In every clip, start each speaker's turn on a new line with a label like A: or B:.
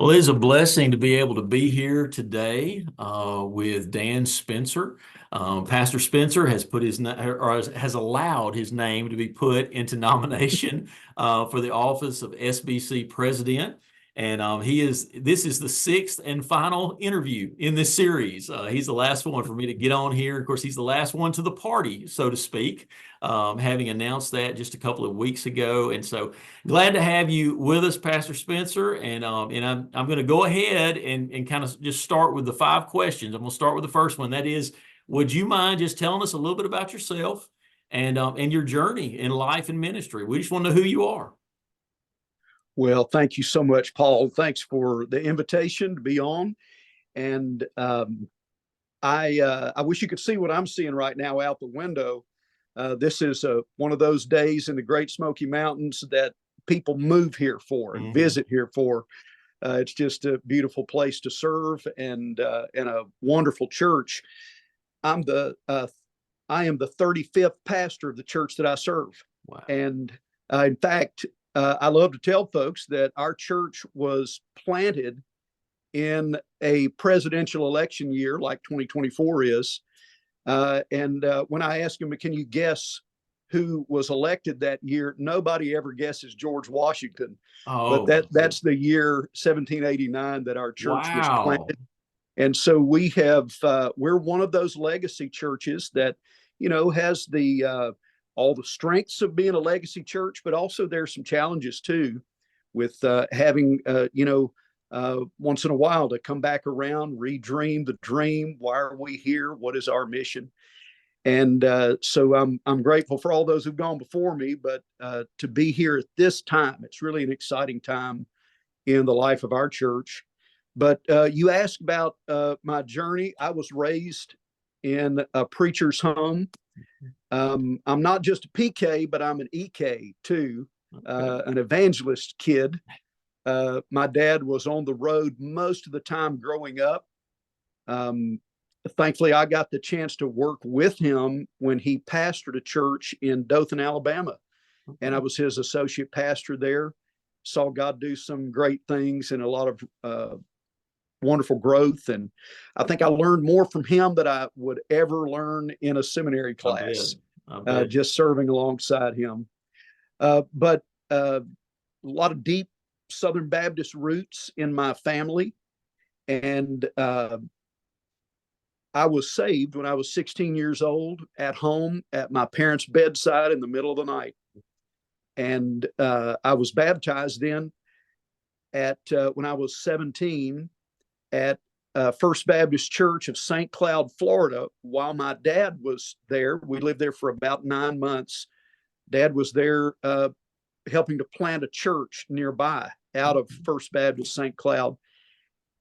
A: Well, it is a blessing to be able to be here today with Dan Spencer. Pastor Spencer has put has allowed his name to be put into nomination for the office of SBC President. And this is the sixth and final interview in this series. He's the last one for me to get on here. Of course, he's the last one to the party, so to speak, having announced that just a couple of weeks ago. And so glad to have you with us, Pastor Spencer. And I'm going to go ahead and kind of just start with the 5 questions. I'm going to start with the first one. That is, would you mind just telling us a little bit about yourself and your journey in life and ministry? We just want to know who you are.
B: Well, thank you so much, Paul. Thanks for the invitation to be on. And I wish you could see what I'm seeing right now out the window. This is one of those days in the Great Smoky Mountains that people move here for and visit here for. It's just a beautiful place to serve and a wonderful church. I am the 35th pastor of the church that I serve.
A: Wow.
B: And in fact, I love to tell folks that our church was planted in a presidential election year like 2024 is. And when I asked him, can you guess who was elected that year? Nobody ever guesses George Washington.
A: Oh,
B: but that's the year 1789 that our church was
A: wow.
B: planted. And so we're one of those legacy churches that, has all the strengths of being a legacy church, but also there's some challenges too with having, once in a while to come back around, redream the dream. Why are we here? What is our mission? And so I'm grateful for all those who've gone before me, but to be here at this time, it's really an exciting time in the life of our church. But you asked about my journey. I was raised in a preacher's home. I'm not just a PK, but I'm an EK too, an evangelist kid. My dad was on the road most of the time growing up. Thankfully, I got the chance to work with him when he pastored a church in Dothan, Alabama. And I was his associate pastor there. Saw God do some great things and a lot of wonderful growth. And I think I learned more from him than I would ever learn in a seminary class, just serving alongside him. But a lot of deep Southern Baptist roots in my family. And I was saved when I was 16 years old at home at my parents' bedside in the middle of the night. And I was baptized then when I was 17 at First Baptist Church of St. Cloud, Florida, while my dad was there. We lived there for about 9 months. Dad was there helping to plant a church nearby out of First Baptist St. Cloud.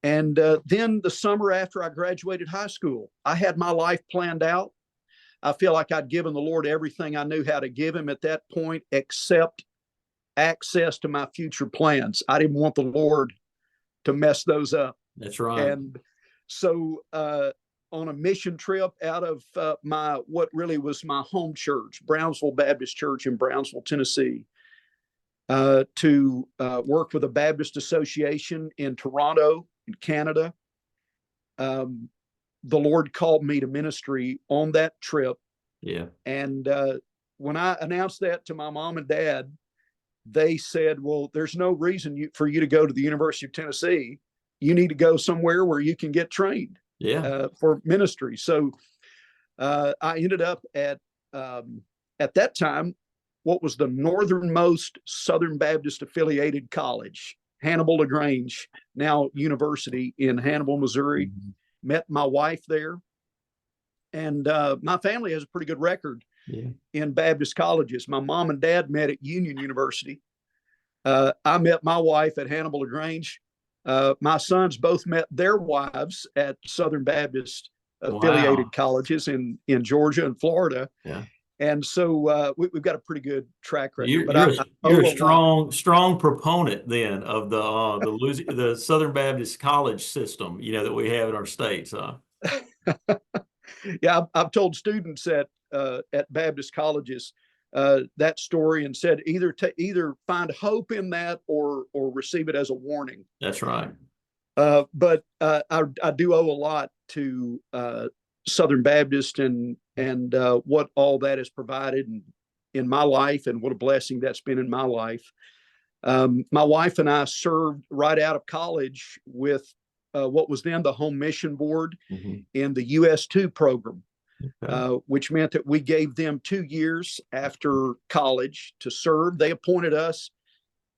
B: And then the summer after I graduated high school, I had my life planned out. I feel like I'd given the Lord everything I knew how to give him at that point, except access to my future plans. I didn't want the Lord to mess those up.
A: That's right.
B: And so on a mission trip out of what really was my home church, Brownsville Baptist Church in Brownsville, Tennessee, to work with a Baptist association in Toronto, in Canada. The Lord called me to ministry on that trip.
A: Yeah.
B: And when I announced that to my mom and dad, they said, well, there's no reason for you to go to the University of Tennessee. You need to go somewhere where you can get trained for ministry. So I ended up at that time, what was the northernmost Southern Baptist affiliated college, Hannibal LaGrange, now university in Hannibal, Missouri. Mm-hmm. Met my wife there. And my family has a pretty good record in Baptist colleges. My mom and dad met at Union University. I met my wife at Hannibal LaGrange. My sons both met their wives at Southern Baptist affiliated colleges in Georgia and Florida.
A: Yeah.
B: And so we've got a pretty good track record.
A: You're a strong proponent then of the Southern Baptist college system, that we have in our states.
B: Yeah, I've told students at Baptist colleges that story and said either find hope in that or receive it as a warning.
A: That's right.
B: I do owe a lot to Southern Baptist and what all that has provided in my life, and what a blessing that's been in my life. My wife and I served right out of college with what was then the Home Mission Board in the US2 program, which meant that we gave them 2 years after college to serve. They appointed us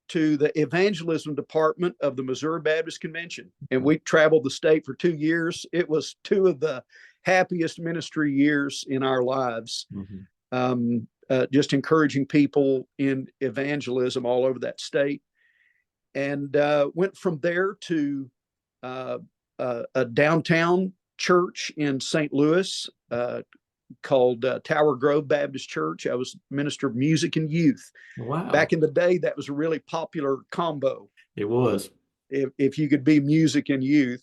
B: to the evangelism department of the Missouri Baptist Convention, and we traveled the state for 2 years. It was 2 of the happiest ministry years in our lives. Just encouraging people in evangelism all over that state, and went from there to a downtown church in St. Louis called Tower Grove Baptist Church. I was minister of music and youth.
A: Wow.
B: Back in the day, that was a really popular combo.
A: It was.
B: If you could be music and youth,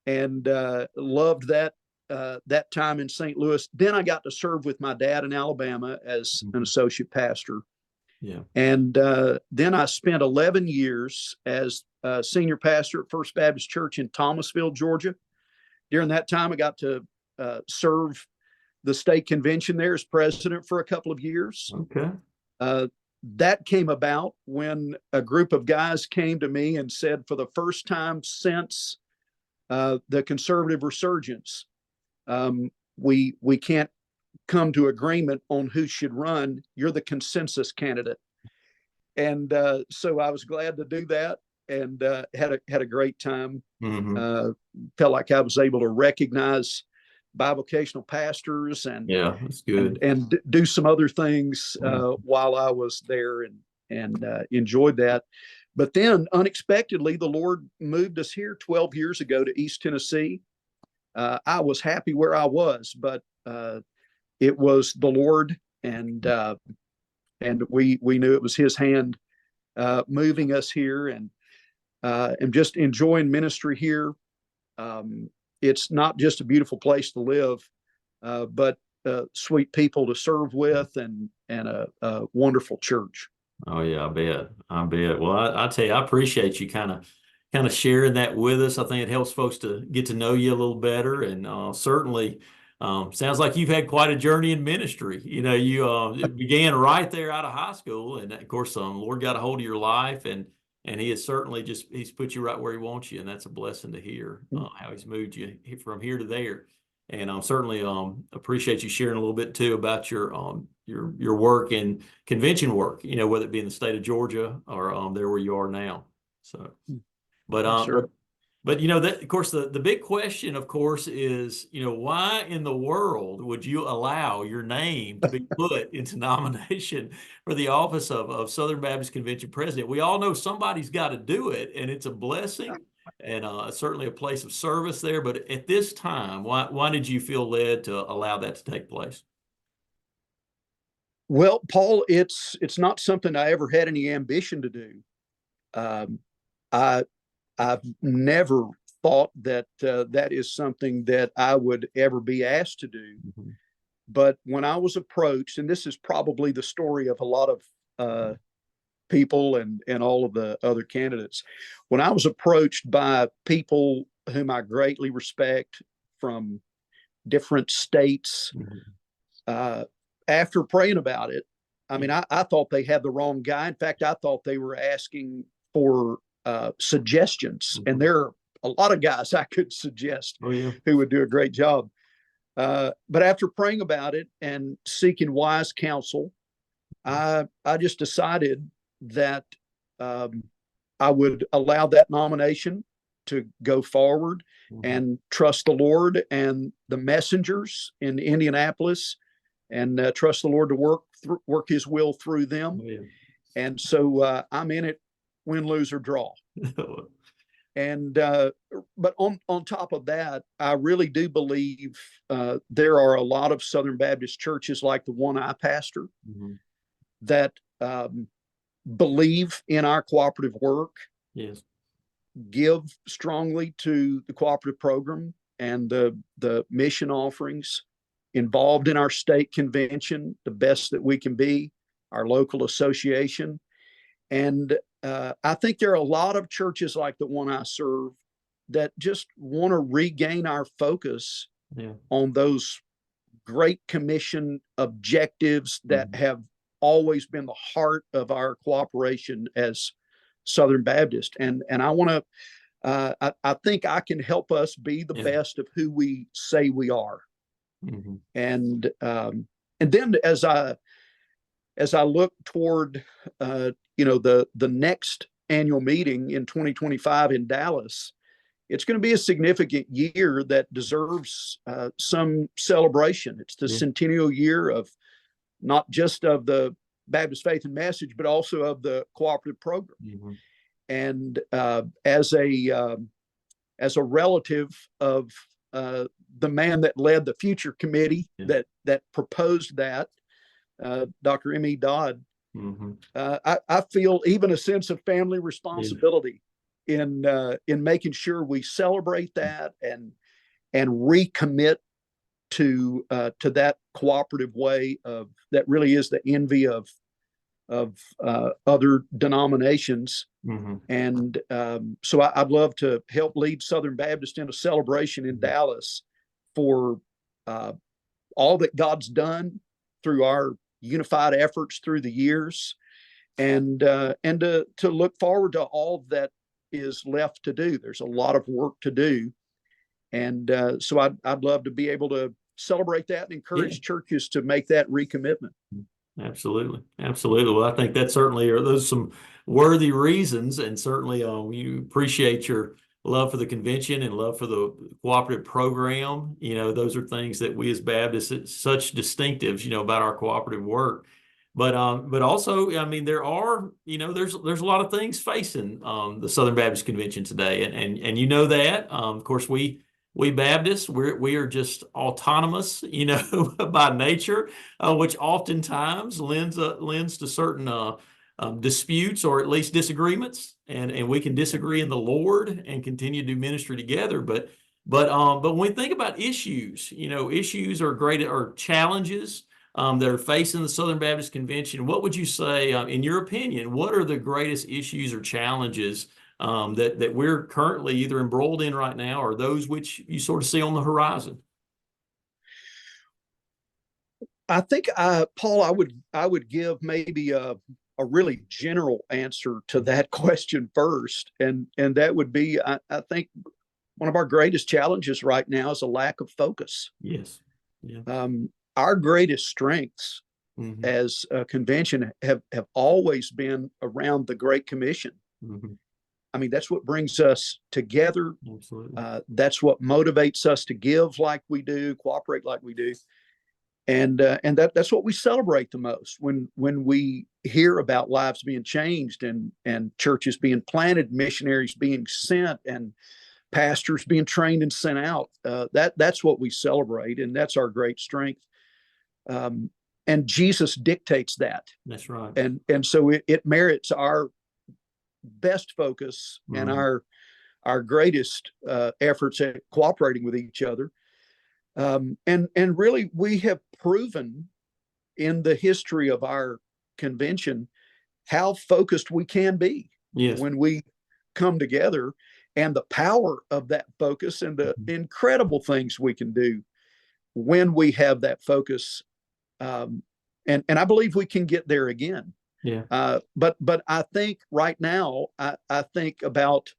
B: and loved that time in St. Louis. Then I got to serve with my dad in Alabama as an associate pastor.
A: Yeah.
B: And then I spent 11 years as a senior pastor at First Baptist Church in Thomasville, Georgia. During that time, I got to serve the state convention there as president for a couple of years.
A: Okay.
B: That came about when a group of guys came to me and said, for the first time since the conservative resurgence, we can't come to agreement on who should run. You're the consensus candidate. And so I was glad to do that, and had a great time. Felt like I was able to recognize bivocational pastors and
A: yeah, that's good.
B: And do some other things while I was there, and enjoyed that. But then unexpectedly, the Lord moved us here 12 years ago to East Tennessee. I was happy where I was, but it was the Lord, and we knew it was His hand moving us here, and just enjoying ministry here. It's not just a beautiful place to live, but sweet people to serve with, and a wonderful church.
A: Oh yeah, I bet. Well, I tell you, I appreciate you kind of sharing that with us. I think it helps folks to get to know you a little better, and certainly sounds like you've had quite a journey in ministry. You know, you it began right there out of high school, and of course, Lord got a hold of your life, and He has certainly He's put you right where He wants you, and that's a blessing to hear how He's moved you from here to there. And certainly appreciate you sharing a little bit too about your work and convention work, you know, whether it be in the state of Georgia or there where you are now. So, but you know, that of course the big question, of course, is, you know, why in the world would you allow your name to be put into nomination for the office of Southern Baptist Convention President? We all know somebody's got to do it, and it's a blessing, and certainly a place of service there. But at this time, why did you feel led to allow that to take place?
B: Well, Paul, it's not something I ever had any ambition to do. I've never thought that that is something that I would ever be asked to do. But when I was approached, and this is probably the story of a lot of people and all of the other candidates, when I was approached by people whom I greatly respect from different states, after praying about it, I mean, I thought they had the wrong guy. In fact, I thought they were asking for suggestions, and there are a lot of guys I could suggest who would do a great job. But after praying about it and seeking wise counsel, I just decided that I would allow that nomination to go forward and trust the Lord and the messengers in Indianapolis, and trust the Lord to work His will through them. And so I'm in it, win, lose, or draw. And but on top of that, I really do believe there are a lot of Southern Baptist churches like the one I pastor that believe in our cooperative work, give strongly to the cooperative program and the mission offerings, involved in our state convention the best that we can be, our local association. And I think there are a lot of churches like the one I serve that just want to regain our focus
A: Yeah.
B: on those Great Commission objectives that have always been the heart of our cooperation as Southern Baptist. And I want to, I think I can help us be the best of who we say we are. And then as I look toward, the next annual meeting in 2025 in Dallas, it's going to be a significant year that deserves some celebration. It's the centennial year of not just of the Baptist Faith and Message, but also of the cooperative program. And as a relative of the man that led the Future Committee that proposed that, Dr. M.E. Dodd, I feel even a sense of family responsibility in making sure we celebrate that and recommit to that cooperative way of that really is the envy of other denominations. And so I'd love to help lead Southern Baptist in a celebration in Dallas for all that God's done through our unified efforts through the years, and to look forward to all that is left to do. There's a lot of work to do. And so I'd love to be able to celebrate that and encourage churches to make that recommitment.
A: Absolutely. Absolutely. Well, I think that certainly are those some worthy reasons, and certainly you appreciate your love for the convention and love for the cooperative program. Those are things that we as Baptists, it's such distinctives, about our cooperative work. But also, I mean, there are, there's a lot of things facing the Southern Baptist Convention today, and that. Of course, we Baptists, we are just autonomous, by nature, which oftentimes lends to certain disputes or at least disagreements, and we can disagree in the Lord and continue to do ministry together. But when we think about issues, issues are great, or challenges that are facing the Southern Baptist Convention. What would you say, in your opinion, what are the greatest issues or challenges that we're currently either embroiled in right now, or those which you sort of see on the horizon?
B: I think, Paul, I would give maybe a really general answer to that question first, and that would be, I think one of our greatest challenges right now is a lack of focus.
A: Yes. Yeah.
B: Our greatest strengths as a convention have always been around the Great Commission. I mean, that's what brings us together.
A: Absolutely.
B: That's what motivates us to give like we do, cooperate like we do. And that's what we celebrate the most when we hear about lives being changed and churches being planted, missionaries being sent, and pastors being trained and sent out. That's what we celebrate, and that's our great strength. And Jesus dictates that.
A: That's right.
B: And so it merits our best focus and our greatest efforts at cooperating with each other. And really, we have proven in the history of our convention how focused we can be when we come together, and the power of that focus and the incredible things we can do when we have that focus. And I believe we can get there again.
A: Yeah.
B: But I think right now, I think about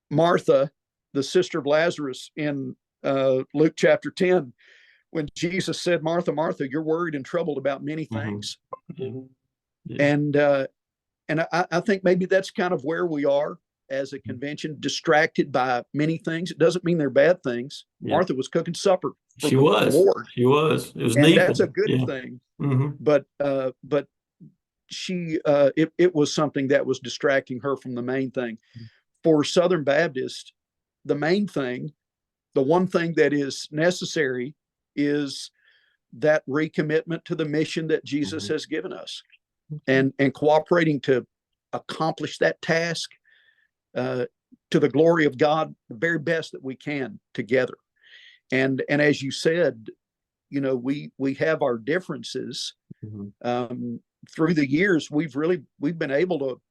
B: Martha, the sister of Lazarus, in Luke chapter 10, when Jesus said, "Martha, Martha, you're worried and troubled about many things." And I think maybe that's kind of where we are as a convention, distracted by many things. It doesn't mean they're bad things. Martha was cooking supper for the Lord.
A: She was. It was
B: and
A: needful.
B: That's a good thing. But she it was something that was distracting her from the main thing. For Southern Baptist, the main thing, the one thing that is necessary, is that recommitment to the mission that Jesus has given us, and cooperating to accomplish that task to the glory of God, the very best that we can together. And as you said, we have our differences. Through the years, we've been able to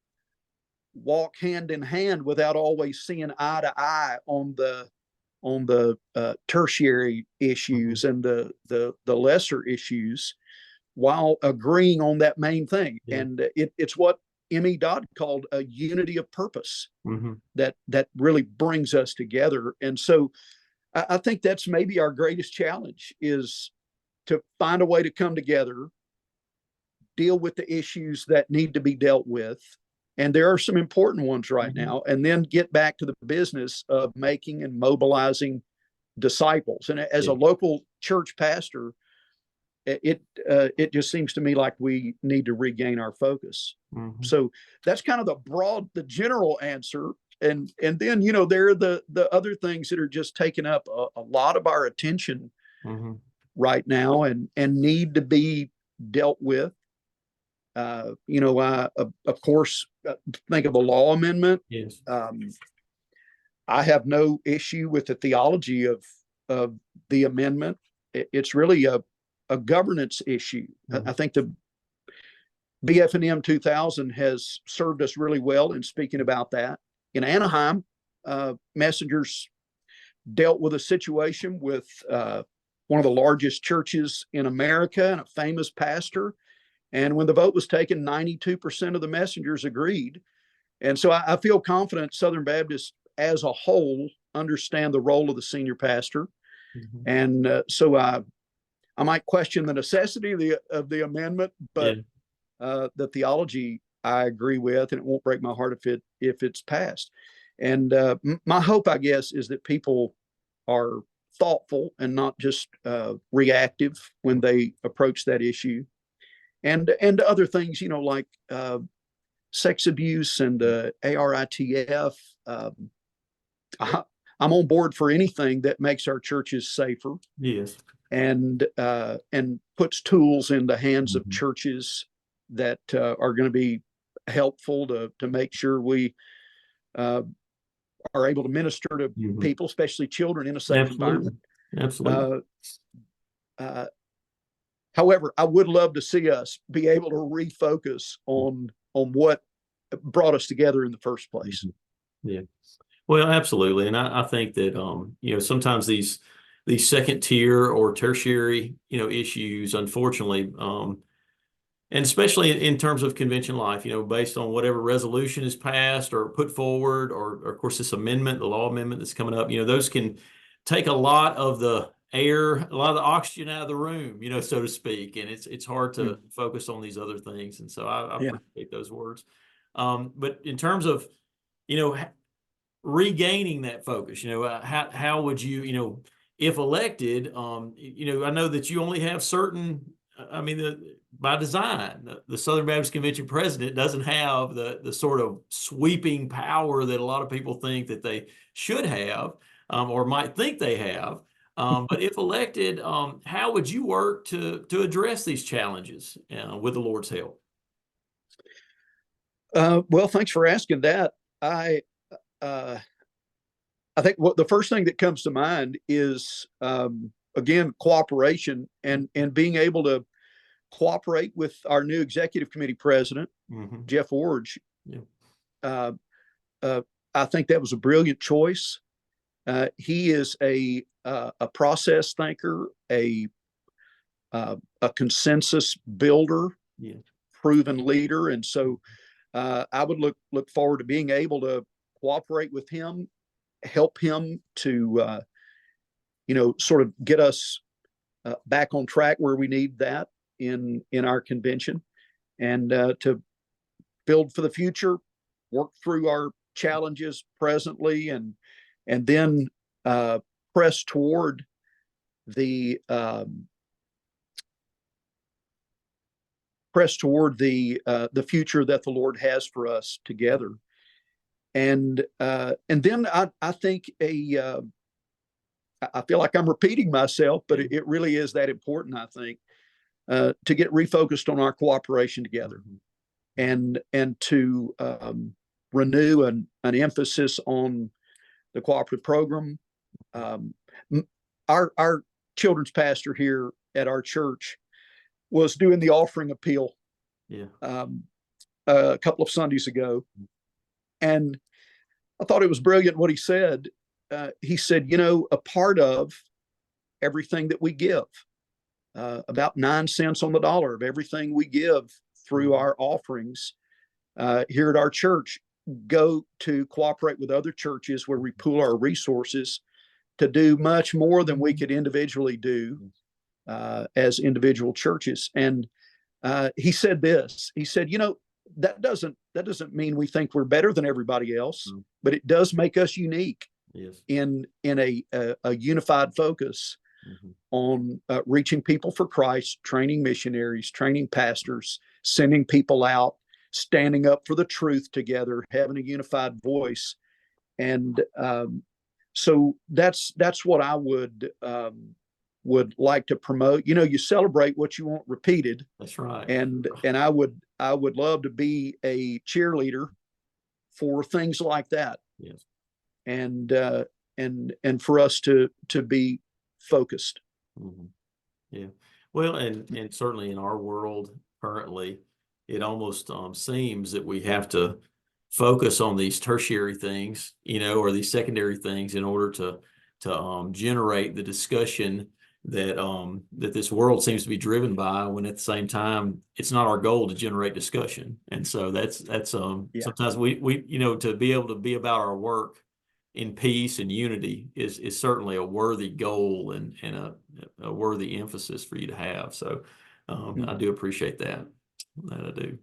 B: walk hand in hand without always seeing eye to eye on the tertiary issues and the lesser issues, while agreeing on that main thing.
A: Yeah.
B: And it's what M.E. Dodd called a unity of purpose
A: Mm-hmm.
B: that really brings us together. And so I think that's maybe our greatest challenge, is to find a way to come together, deal with the issues that need to be dealt with. And there are some important ones right now, and then get back to the business of making and mobilizing disciples. And as a local church pastor, it just seems to me like we need to regain our focus.
A: Mm-hmm.
B: So that's kind of the general answer. And then, there are the other things that are just taking up a lot of our attention right now and need to be dealt with. I, of course, think of a law amendment.
A: Yes.
B: I have no issue with the theology of the amendment. It's really a governance issue. I think the BF&M 2000 has served us really well in speaking about that. In Anaheim, messengers dealt with a situation with one of the largest churches in America and a famous pastor. And when the vote was taken, 92% of the messengers agreed. And so I feel confident Southern Baptists as a whole understand the role of the senior pastor. And so I might question the necessity of the amendment, but the theology I agree with, and it won't break my heart if it's passed. And my hope, I guess, is that people are thoughtful and not just reactive when they approach that issue. And other things, like sex abuse and ARITF. I'm on board for anything that makes our churches safer.
A: Yes.
B: And puts tools in the hands of churches that are going to be helpful to make sure we are able to minister to people, especially children, in a safe environment.
A: Absolutely.
B: However, I would love to see us be able to refocus on what brought us together in the first place.
A: Yeah. Well, absolutely. And I think that, sometimes these second tier or tertiary, issues, unfortunately, and especially in terms of convention life, based on whatever resolution is passed or put forward, or of course, this amendment, the law amendment that's coming up, those can take a lot of the air, a lot of the oxygen out of the room, so to speak. And it's hard to focus on these other things. And so I appreciate those words. But in terms of, regaining that focus, how would you, if elected, I know that you only have certain, by design, the Southern Baptist Convention president doesn't have the sort of sweeping power that a lot of people think that they should have, or might think they have. But if elected, how would you work to address these challenges with the Lord's help?
B: Well, thanks for asking that. I think the first thing that comes to mind is, again, cooperation and being able to cooperate with our new executive committee president, Jeff Orge. I think that was a brilliant choice. He is a process thinker, a consensus builder, proven leader, and so I would look forward to being able to cooperate with him, help him to sort of get us back on track where we need that in our convention, and to build for the future, work through our challenges presently, and then press toward the future that the Lord has for us together. And then I think I feel like I'm repeating myself, but it really is that important, I think, to get refocused on our cooperation together, and to renew an emphasis on the cooperative program. Our children's pastor here at our church was doing the offering appeal a couple of Sundays ago. And I thought it was brilliant what he said. He said, a part of everything that we give, about 9 cents on the dollar of everything we give through our offerings here at our church, go to cooperate with other churches where we pool our resources to do much more than we could individually do as individual churches. And he said this. He said, that doesn't mean we think we're better than everybody else, but it does make us unique.
A: Yes.
B: In a unified focus on reaching people for Christ, training missionaries, training pastors, sending people out, standing up for the truth together, having a unified voice. And so that's what I would like to promote. You celebrate what you want repeated.
A: That's right.
B: And I would love to be a cheerleader for things like that.
A: Yes.
B: And for us to be focused.
A: Yeah. Well, and certainly in our world currently, it almost seems that we have to focus on these tertiary things, or these secondary things in order to generate the discussion that that this world seems to be driven by, when at the same time it's not our goal to generate discussion. And so that's sometimes we to be able to be about our work in peace and unity is certainly a worthy goal and a worthy emphasis for you to have. So I do appreciate that. I do.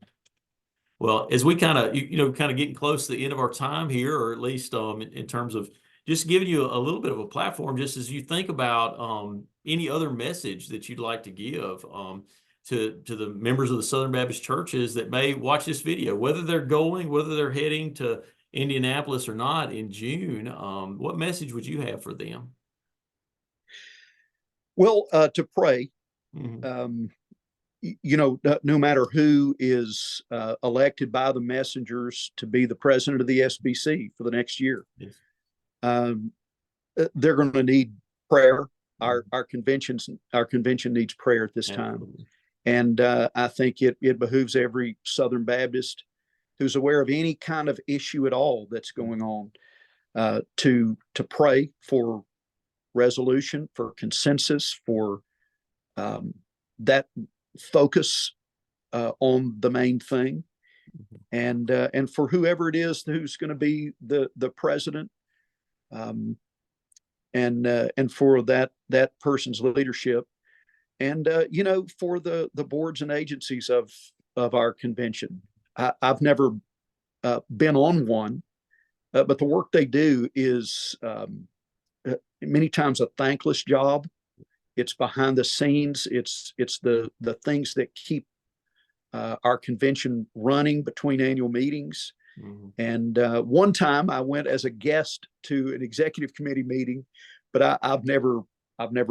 A: Well, as we kind of getting close to the end of our time here, or at least in terms of just giving you a little bit of a platform, just as you think about any other message that you'd like to give to the members of the Southern Baptist churches that may watch this video, whether they're heading to Indianapolis or not in June, what message would you have for them?
B: Well, to pray. No matter who is elected by the messengers to be the president of the SBC for the next year,
A: yes.
B: They're going to need prayer. Our convention needs prayer at this
A: Absolutely.
B: time. And I think it behooves every Southern Baptist who's aware of any kind of issue at all that's going on to pray for resolution, for consensus, for that focus on the main thing, and for whoever it is who's going to be the president, and for that person's leadership, and for the boards and agencies of our convention. I've never been on one, but the work they do is many times a thankless job. It's behind the scenes. It's the things that keep our convention running between annual meetings. And one time I went as a guest to an executive committee meeting, but I've never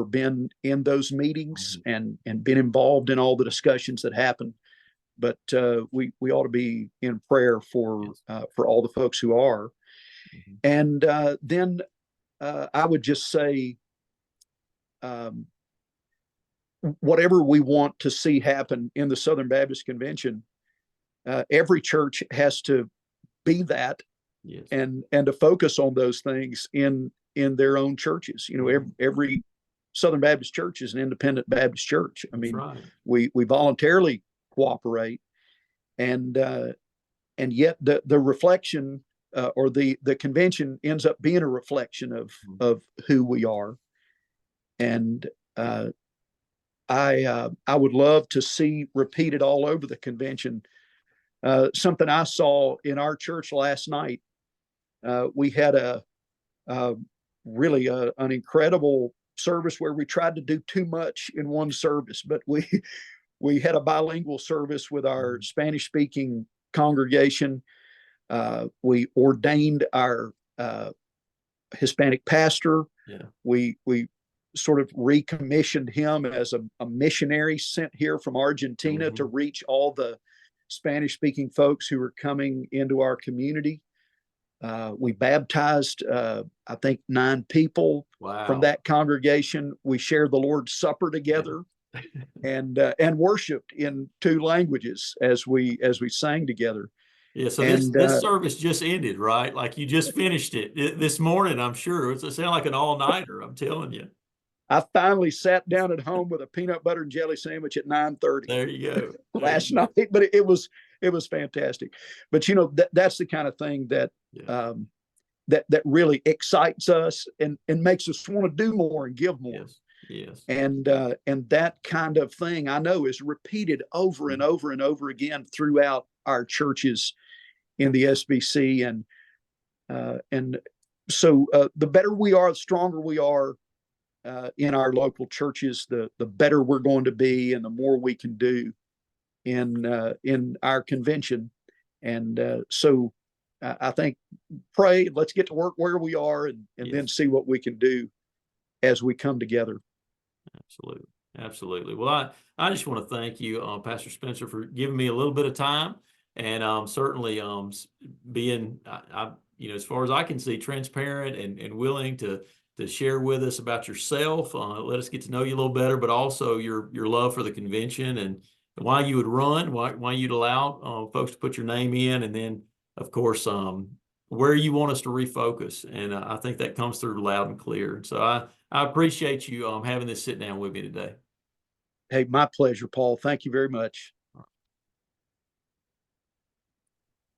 B: been in those meetings and been involved in all the discussions that happen. But we ought to be in prayer for all the folks who are. And then I would just say, whatever we want to see happen in the Southern Baptist Convention, every church has to be that,
A: yes.
B: and to focus on those things in their own churches. Every Southern Baptist church is an independent Baptist church. I mean,
A: right.
B: we voluntarily cooperate, and yet the reflection or the convention ends up being a reflection of who we are. And I would love to see repeated all over the convention. Something I saw in our church last night. We had really an incredible service where we tried to do too much in one service, but we had a bilingual service with our Spanish-speaking congregation. We ordained our Hispanic pastor.
A: Yeah.
B: We sort of recommissioned him as a missionary sent here from Argentina to reach all the Spanish-speaking folks who were coming into our community. We baptized, I think, 9 people from that congregation. We shared the Lord's Supper together, and worshiped in 2 languages as we sang together.
A: Yeah, so
B: And
A: this service just ended, right? Like you just finished it this morning, I'm sure. It sounded like an all-nighter, I'm telling you.
B: I finally sat down at home with a peanut butter and jelly sandwich at 9:30
A: There you go. There
B: last
A: you go.
B: night, but it was fantastic. But that's the kind of thing that
A: Yeah.
B: that really excites us and makes us want to do more and give more.
A: Yes. Yes.
B: And that kind of thing I know is repeated over and over and over again throughout our churches in the SBC, and so the better we are, the stronger we are in our local churches, the better we're going to be, and the more we can do in our convention. And so I think pray, let's get to work where we are, and
A: Yes.
B: then see what we can do as we come together.
A: Absolutely. Absolutely. Well, I just want to thank you, Pastor Spencer, for giving me a little bit of time, and certainly being, as far as I can see, transparent and willing to share with us about yourself. Let us get to know you a little better, but also your love for the convention and why you would run, why you'd allow folks to put your name in, and then, of course, where you want us to refocus. And I think that comes through loud and clear. So I appreciate you having this sit down with me today.
B: Hey, my pleasure, Paul. Thank you very much.